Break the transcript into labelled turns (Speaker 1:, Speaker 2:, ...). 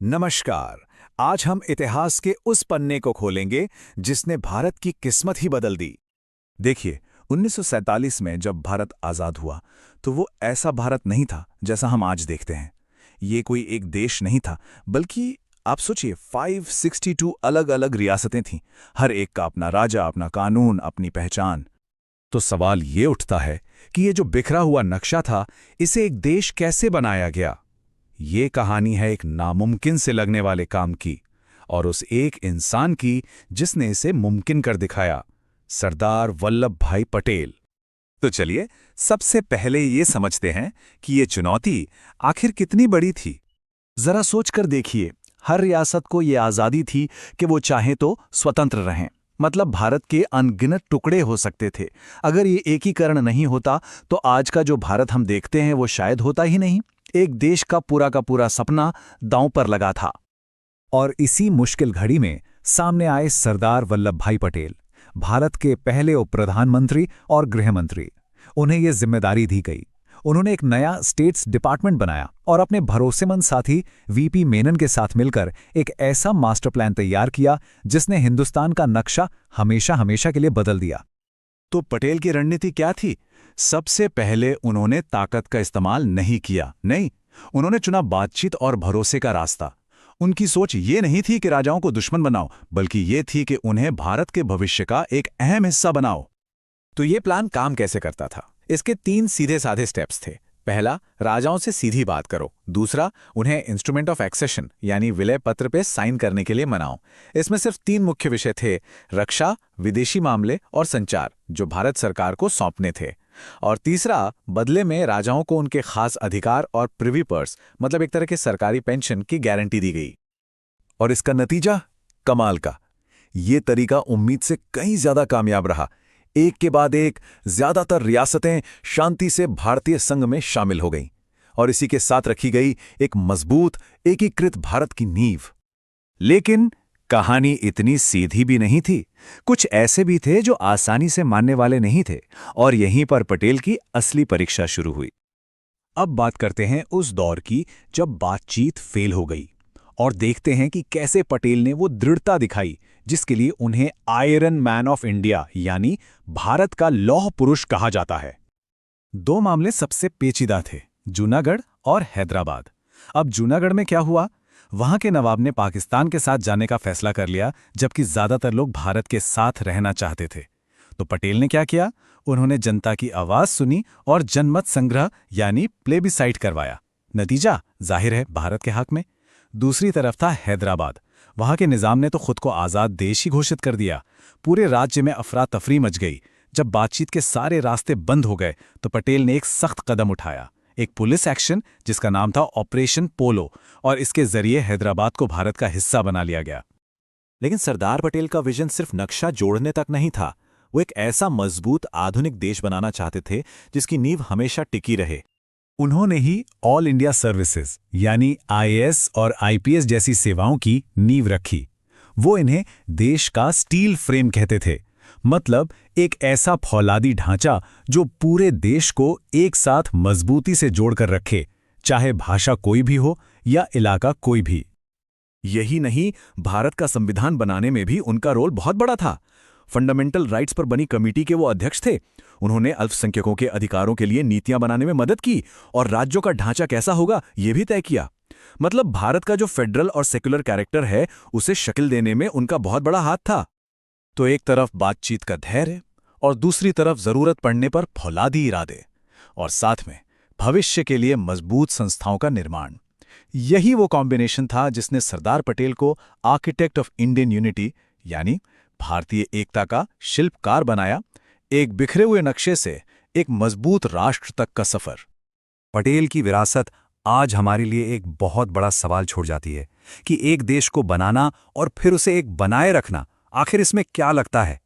Speaker 1: नमस्कार। आज हम इतिहास के उस पन्ने को खोलेंगे जिसने भारत की किस्मत ही बदल दी। देखिए, 1947 में जब भारत आज़ाद हुआ तो वो ऐसा भारत नहीं था जैसा हम आज देखते हैं। ये कोई एक देश नहीं था, बल्कि आप सोचिए 562 अलग-अलग रियासतें थीं। हर एक का अपना राजा, अपना कानून, अपनी पहचान। तो सवाल ये उठता है कि ये जो बिखरा हुआ नक्शा था, इसे एक देश कैसे बनाया गया? ये कहानी है एक नामुमकिन से लगने वाले काम की, और उस एक इंसान की जिसने इसे मुमकिन कर दिखाया, सरदार वल्लभ भाई पटेल। तो चलिए सबसे पहले ये समझते हैं कि ये चुनौती आखिर कितनी बड़ी थी। जरा सोचकर देखिए, हर रियासत को ये आज़ादी थी कि वो चाहे तो स्वतंत्र रहें। मतलब भारत के अनगिनत टुकड़े हो सकते थे। अगर ये एकीकरण नहीं होता तो आज का जो भारत हम देखते हैं वो शायद होता ही नहीं। एक देश का पूरा सपना दांव पर लगा था। और इसी मुश्किल घड़ी में सामने आए सरदार वल्लभ भाई पटेल, भारत के पहले उप प्रधानमंत्री और गृह मंत्री। उन्हें यह जिम्मेदारी दी गई। उन्होंने एक नया स्टेट्स डिपार्टमेंट बनाया और अपने भरोसेमंद साथी वीपी मेनन के साथ मिलकर एक ऐसा मास्टर प्लान तैयार किया जिसने हिंदुस्तान का नक्शा हमेशा हमेशा के लिए बदल दिया। तो पटेल की रणनीति क्या थी? सबसे पहले उन्होंने ताकत का इस्तेमाल नहीं किया। नहीं, उन्होंने चुना बातचीत और भरोसे का रास्ता। उनकी सोच ये नहीं थी कि राजाओं को दुश्मन बनाओ, बल्कि ये थी कि उन्हें भारत के भविष्य का एक अहम हिस्सा बनाओ। तो ये प्लान काम कैसे करता था? इसके 3 सीधे साधे स्टेप्स थे। पहला, राजाओं से सीधी बात करो। दूसरा, उन्हें इंस्ट्रूमेंट ऑफ एक्सेशन यानी विलय पत्र पे साइन करने के लिए मनाओ। इसमें सिर्फ 3 मुख्य विषय थे: रक्षा, विदेशी मामले और संचार, जो भारत सरकार को सौंपने थे। और तीसरा, बदले में राजाओं को उनके खास अधिकार और प्रिवी पर्स, मतलब एक तरह के सरकारी पेंशन की गारंटी दी गई। और इसका नतीजा कमाल का। ये तरीका उम्मीद से कहीं ज्यादा कामयाब रहा। एक के बाद एक ज्यादातर रियासतें शांति से भारतीय संघ में शामिल हो गईं, और इसी के साथ रखी गई एक मजबूत एकीकृत भारत की नींव। लेकिन कहानी इतनी सीधी भी नहीं थी। कुछ ऐसे भी थे जो आसानी से मानने वाले नहीं थे, और यहीं पर पटेल की असली परीक्षा शुरू हुई। अब बात करते हैं उस दौर की जब बातचीत फेल हो गई, और देखते हैं कि कैसे पटेल ने वो दृढ़ता दिखाई जिसके लिए उन्हें आयरन मैन ऑफ इंडिया यानी भारत का लौह पुरुष कहा जाता है। 2 मामले सबसे पेचीदा थे, जूनागढ़ और हैदराबाद। अब जूनागढ़ में क्या हुआ? वहां के नवाब ने पाकिस्तान के साथ जाने का फैसला कर लिया, जबकि ज्यादातर लोग भारत के साथ रहना चाहते थे। तो पटेल ने क्या किया? उन्होंने जनता की आवाज सुनी और जनमत संग्रह यानी प्लेबिसाइट करवाया। नतीजा जाहिर है भारत के हक में। दूसरी तरफ था हैदराबाद। वहां के निजाम ने तो खुद को आजाद देश ही घोषित कर दिया। पूरे राज्य में अफरा तफरी मच गई। जब बातचीत के सारे रास्ते बंद हो गए तो पटेल ने एक सख्त कदम उठाया, एक पुलिस एक्शन जिसका नाम था ऑपरेशन पोलो, और इसके जरिए हैदराबाद को भारत का हिस्सा बना लिया गया। लेकिन सरदार पटेल का विजन सिर्फ नक्शा जोड़ने तक नहीं था। वो एक ऐसा मजबूत आधुनिक देश बनाना चाहते थे जिसकी नींव हमेशा टिकी रहे। उन्होंने ही ऑल इंडिया सर्विसेज यानी आईएएस और आईपीएस जैसी सेवाओं की नींव रखी। वो इन्हें देश का स्टील फ्रेम कहते थे। मतलब एक ऐसा फौलादी ढांचा जो पूरे देश को एक साथ मजबूती से जोड़कर रखे, चाहे भाषा कोई भी हो या इलाका कोई भी। यही नहीं, भारत का संविधान बनाने में भी उनका रोल बहुत बड़ा था। फंडामेंटल राइट्स पर बनी कमेटी के वो अध्यक्ष थे। उन्होंने अल्पसंख्यकों के अधिकारों के लिए नीतियां बनाने में मदद की, और राज्यों का ढांचा कैसा होगा ये भी तय किया। मतलब भारत का जो फेडरल और सेक्युलर कैरेक्टर है, उसे शक्ल देने में उनका बहुत बड़ा हाथ था। तो एक तरफ बातचीत का धैर्य, और दूसरी तरफ जरूरत पड़ने पर फौलादी इरादे, और साथ में भविष्य के लिए मजबूत संस्थाओं का निर्माण। यही वो कॉम्बिनेशन था जिसने सरदार पटेल को आर्किटेक्ट ऑफ इंडियन यूनिटी यानी भारतीय एकता का शिल्पकार बनाया। एक बिखरे हुए नक्शे से एक मजबूत राष्ट्र तक का सफर। पटेल की विरासत आज हमारे लिए एक बहुत बड़ा सवाल छोड़ जाती है कि एक देश को बनाना और फिर उसे एक बनाए रखना, आखिर इसमें क्या लगता है?